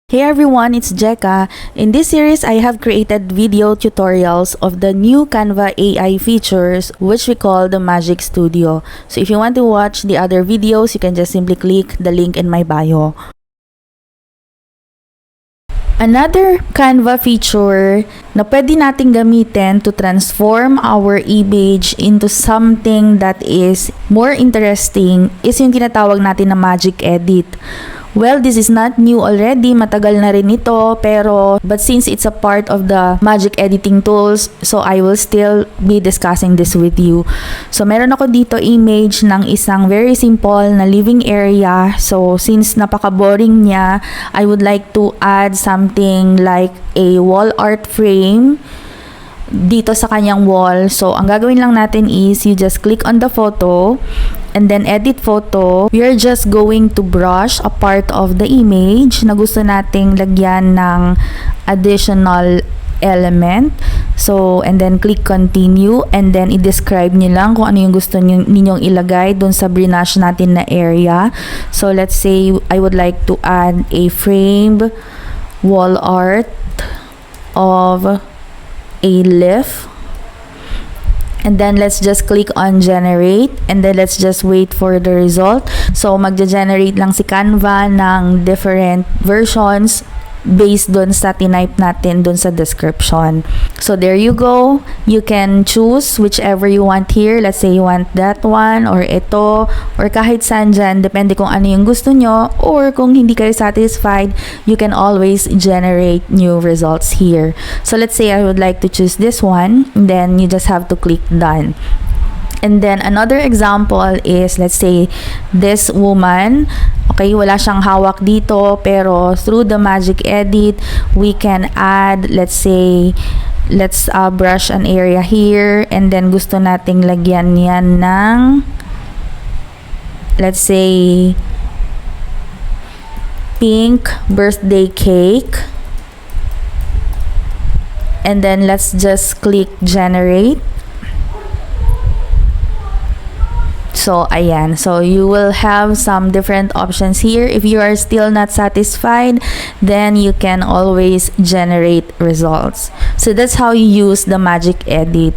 Hey everyone, it's Jeka. In this series, I have created video tutorials of the new Canva AI features, which we call the Magic Studio. So if you want to watch the other videos, you can just simply click the link in my bio. Another Canva feature na pwede nating gamitin to transform our image into something that is more interesting is yung tinatawag natin na Magic Edit. Well, this is not new already. Matagal na rin ito. But since it's a part of the magic editing tools, so I will still be discussing this with you. So, meron ako dito image ng isang very simple na living area. So, since napaka-boring niya, I would like to add something like a wall art frame dito sa kanyang wall. So, ang gagawin lang natin is you just click on the photo and then edit photo. We are just going to brush a part of the image na gusto nating lagyan ng additional element. So, and then click continue and then i-describe nyo lang kung ano yung gusto ninyong ilagay dun sa brush natin na area. So, let's say I would like to add a framed wall art of a leaf. And then let's just click on generate and then let's just wait for the result. So magja-generate lang si Canva ng different versions based dun sa tinype natin dun sa description. So there you go. You can choose whichever you want here. Let's say you want that one or ito or kahit saan dyan. Depende kung ano yung gusto nyo, or kung hindi kayo satisfied, you can always generate new results here. So let's say I would like to choose this one. Then you just have to click done. And then another example is, let's say this woman, okay, wala siyang hawak dito, pero through the magic edit, we can add, let's say, let's brush an area here, and then gusto nating lagyan yan ng, let's say, pink birthday cake. And then let's just click generate. So, ayan. So, you will have some different options here. If you are still not satisfied, then you can always generate results. So, that's how you use the Magic Edit.